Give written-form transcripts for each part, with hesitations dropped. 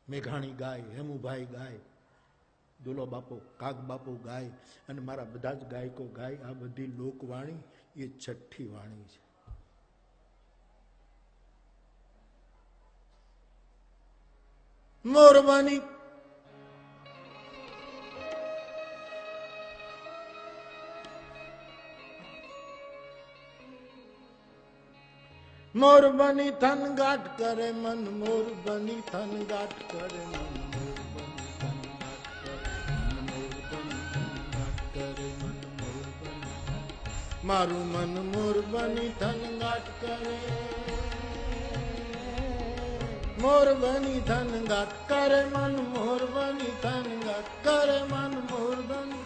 મેઘાણી ગાય, હેમુભાઈ ગાય, દુલો બાપો, કાગ બાપો ગાય, અને મારા બધા જ ગાયકો ગાય. આ બધી લોકવાણી એ છઠ્ઠી વાણી છે. મોરબાની મોરબાની થન ગાંઠ કરે મન, મોરબાની થન ગાંઠ કરે મન, મોરબાની થન ગાંઠ કરે મન, મારું મન મોરબાની થન ગાંઠ કરે, મોરબાની થન ગાંઠ કરે મન, મોરબાની થન ગાંઠ કરે મન, મોરબાની.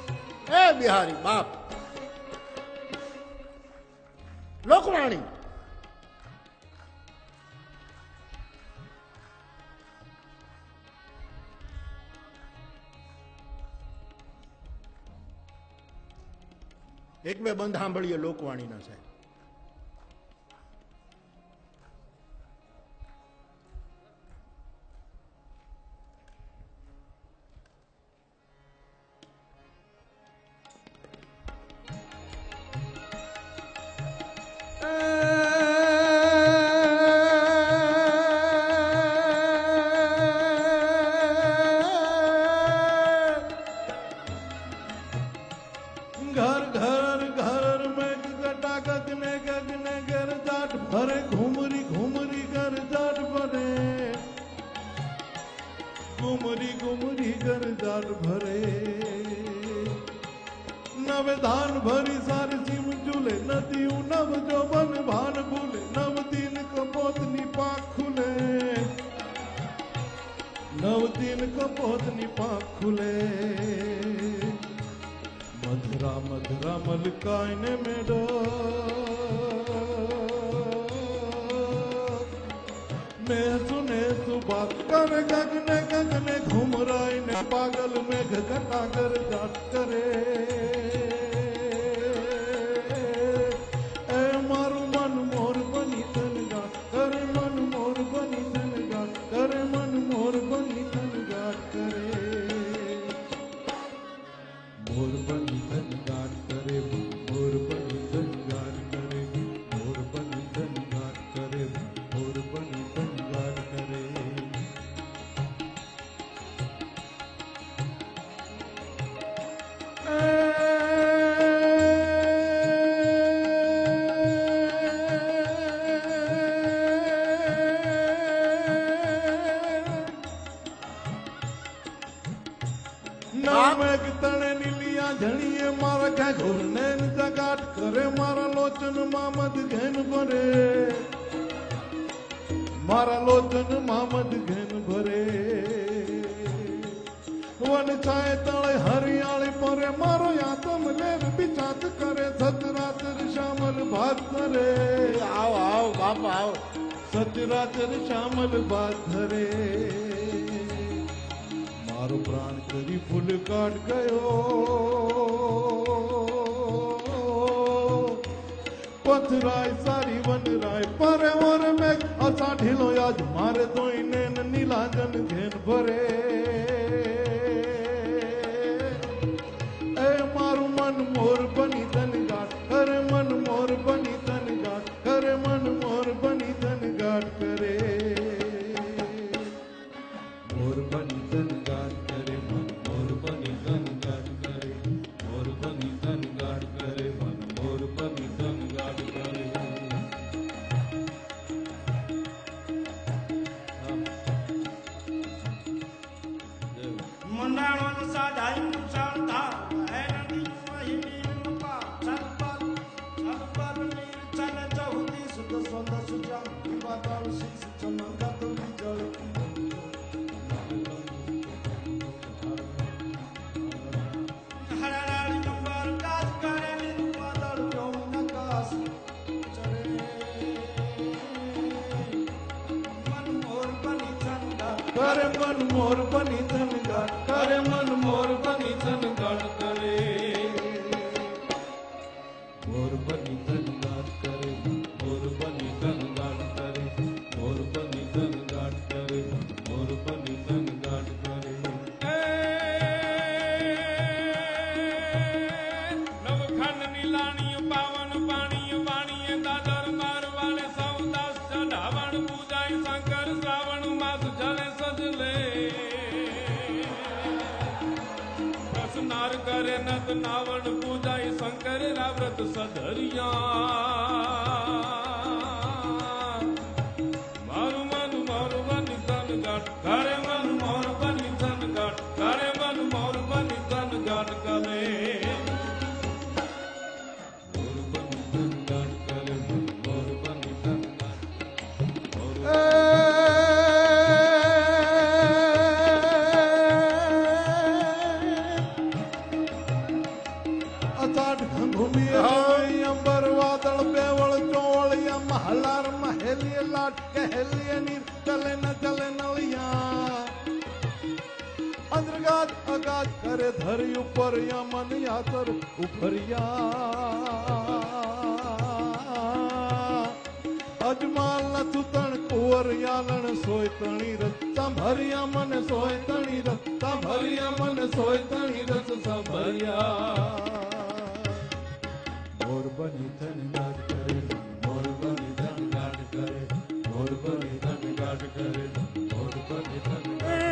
એ બિહારી બાપ લોકવાણી. એક બે બંધ સાંભળીએ લોકવાણીના સાહેબ. घर घर घर में गटा गगने गगने घर जाट भरे, घूमरी घूमरी घर जाट भरे, घूमरी घूमरी घर जाट भरे. नव धान भरी सारी सीम झूले, नदियों नव जो बन भान भूले, नव दिन कपोतनी पाख खुले, नव दिन कपोतनी पाख खुले. मधुरा मधुरा मलकाय ने मेडो, ने सुने सुबात कर गगने गगने घुमराय ने, पागल मेघ घटा कर जाट करे. ए मारू मन मोर बनी तन गाट करे, मन मोर बनी तन गाट करे, मन मोर बनी तन गाट करे. मोर बनी तन गाट करे, मोर बनी तन गाट करे, मोर बनी तन गाट करे, मोर बनी तन गाट करे. नाम एक तने नीलिया झणिए मारा क्या घुरने जगाट करे, मारा लोचन मामद घेन भरे, मारा लोचन मामद घेन भरे. वन छाए तले हरियाली परे, मारो यातम लेव बिचात करे, सचराचर श्यामल भात धरे. આવો આવો બાપા આવો. सचराचर श्यामल भात धरे. मारो प्राण करी फूल काट गयो, पथराय सारी वन राय परे और में असा ढिलो आज मारे तो इन्हें नीलांजन घेन भरे. ए मारू मन मोर बनी तन गाट करे, मन मोर बनी तन गाट करे, मन मोर बनी तन गाट करे. मोर बनी तन गाट करे, मन मोर बनी तन गाट करे, मोर बनी तन गाट करे, मन मोर बनी तन गाट करे. મંડાણો સાધાયું શાંતા હે નદી મહિની રૂપા સલપલ સલપલ નીર ચલ ચૌદી સુદ સોદ સુજા વિવાદળ શીશ ચમંગત વિજળ. હરારી કંબર કાજ કરે નિર્વાદળ યૌન આકાશ ચરે. મન મોર બની ચંદા करे मन मोर बनी तन गाट करे, मन मोर बनी तन गाट करे. मोर बनी तन गाट करे, मोर बनी तन गाट करे, मोर बनी तन गाट करे, मोर बनी तन करे नद नावण पूजाई शंकर राव्रत सधरिया मारू मन मोर बनी धन घाट करे मन मोर बनी धन घाट करे मन मोर बनी धन घाट करे मोर बनी धन घाट करे मोर बनी धन अंबर वादल बेवल चोलिया महलार महलिया लाट कहलिया नीर चले नलिया अंतर्गात अगात करे धरी ऊपर या मन यातर उपरिया अजमाल न सुतण कुंवर यालण सोय तणी रत्ता भरिया मन सोय तणी रत्ता भरिया मन सोय तणी रस संभरिया मोर बनी धन घाट करे मोर बनी धन घाट करे मोर बनी धन घाट करे मोर बनी धन घाट